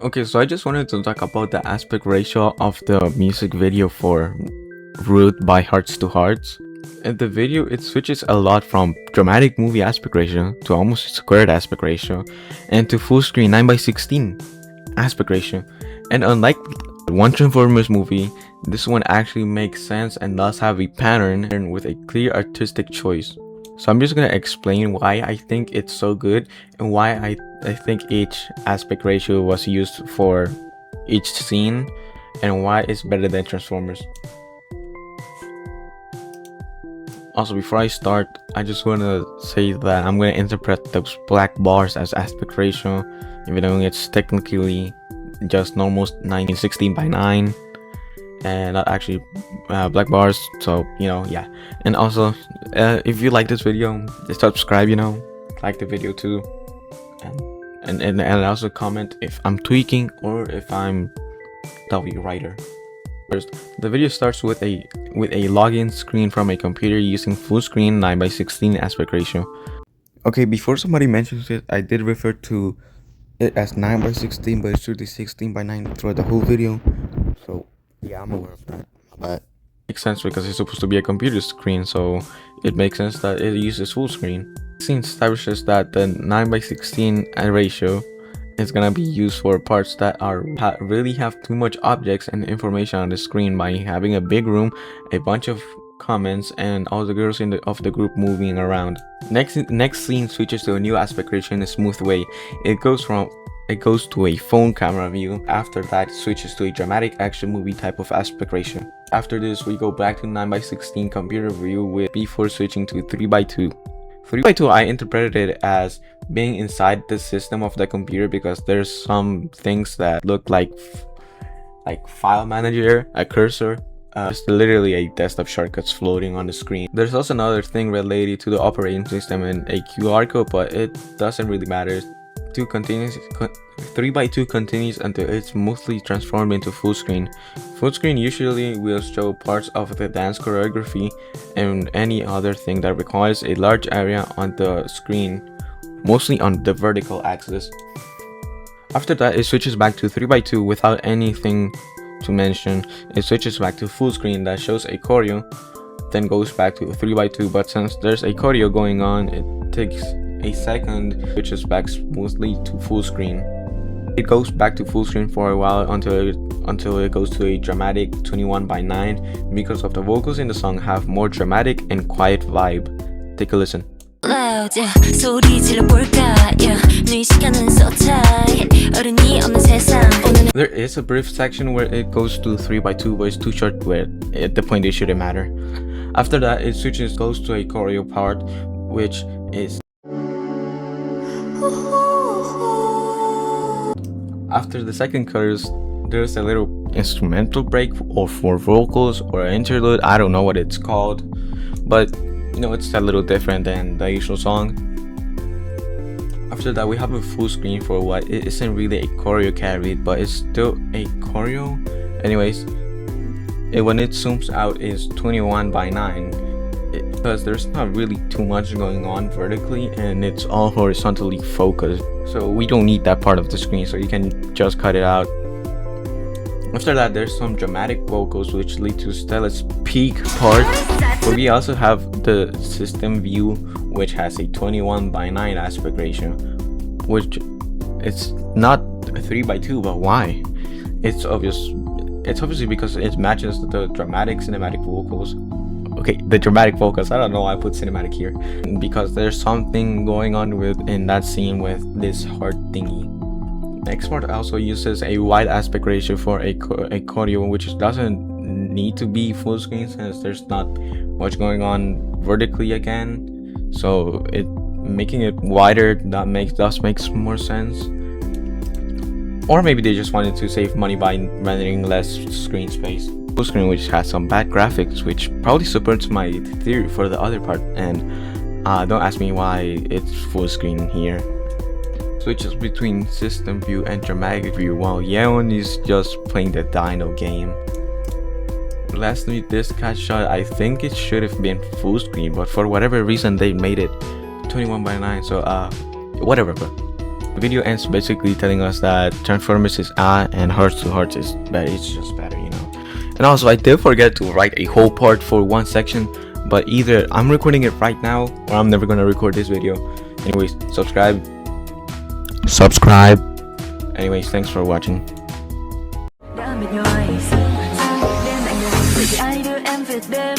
Okay, so I just wanted to talk about the aspect ratio of the music video for Root by Hearts to Hearts. In the video, it switches a lot from dramatic movie aspect ratio to almost squared aspect ratio and to full screen 9:16 aspect ratio. And unlike one Transformers movie, this one actually makes sense and does have a pattern with a clear artistic choice. So I'm just gonna explain why I think it's so good and why I think each aspect ratio was used for each scene and why it's better than Transformers. Also, before I start, I just want to say that I'm going to interpret those black bars as aspect ratio, even though it's technically just normal 9:16 by 9 and not actually black bars. So, yeah. And also, if you like this video, just subscribe, like the video too. And also comment if I'm tweaking or if I'm W writer. First, the video starts with a login screen from a computer using full screen 9:16 aspect ratio. Okay, before somebody mentions it, I did refer to it as 9:16, but it's really 16:9 throughout the whole video. So yeah, I'm aware of that. But it makes sense because it's supposed to be a computer screen, so it makes sense that it uses full screen. This scene establishes that the 9:16 ratio is gonna be used for parts that really have too much objects and information on the screen by having a big room, a bunch of comments, and all the girls of the group moving around. Next scene switches to a new aspect ratio in a smooth way. It goes to a phone camera view. After that, it switches to a dramatic action movie type of aspect ratio. After this, we go back to 9:16 computer view before switching to 3:2. 3:2 I interpreted it as being inside the system of the computer because there's some things that look like file manager, a cursor, just literally a desktop shortcuts floating on the screen. There's also another thing related to the operating system and a QR code, but it doesn't really matter. 3:2 continues until it's mostly transformed into full screen. Full screen usually will show parts of the dance choreography and any other thing that requires a large area on the screen, mostly on the vertical axis. After that, it switches back to 3:2 without anything to mention. It switches back to full screen that shows a choreo, then goes back to 3:2, but since there's a choreo going on, it takes a second, switches back smoothly to full screen. It goes back to full screen for a while until it goes to a dramatic 21:9 because of the vocals in the song have more dramatic and quiet vibe. Take a listen. There is a brief section where it goes to 3:2, but it's too short where at the point it shouldn't matter. After that, it goes to a choreo part, which is after the second chorus, there's a little instrumental break or for vocals or an interlude. I don't know what it's called, but it's a little different than the usual song. After that, we have a full screen for what it isn't really a choreo carried, but it's still a choreo. Anyways, when it zooms out is 21:9 because there's not really too much going on vertically and it's all horizontally focused, so we don't need that part of the screen, so you can just cut it out. After that, there's some dramatic vocals which lead to Stella's peak part, but we also have the system view which has a 21:9 aspect ratio, which it's not 3:2, but why? It's obviously because it matches the dramatic cinematic vocals. Okay, the dramatic vocals, I don't know why I put cinematic here, because there's something going on in that scene with this heart thingy. Next part also uses a wide aspect ratio for a choreo, which doesn't need to be full screen since there's not much going on vertically again, so making it wider makes more sense. Or maybe they just wanted to save money by rendering less screen space. Full screen, which has some bad graphics, which probably supports my theory for the other part, and don't ask me why it's full screen here. Switches between system view and dramatic view while Yeon is just playing the dino game. Lastly, this cat shot, I think it should have been full screen, but for whatever reason they made it 21:9, so whatever, bro. video ends basically telling us that Transformers is and Hearts to Hearts is better. It's just better, you know. And also, I did forget to write a whole part for one section, but either I'm recording it right now or I'm never gonna record this video. Anyways, subscribe. Anyways, thanks for watching. đã mệt nhòi, sao đêm lạnh lùng vì ai đưa em về đêm.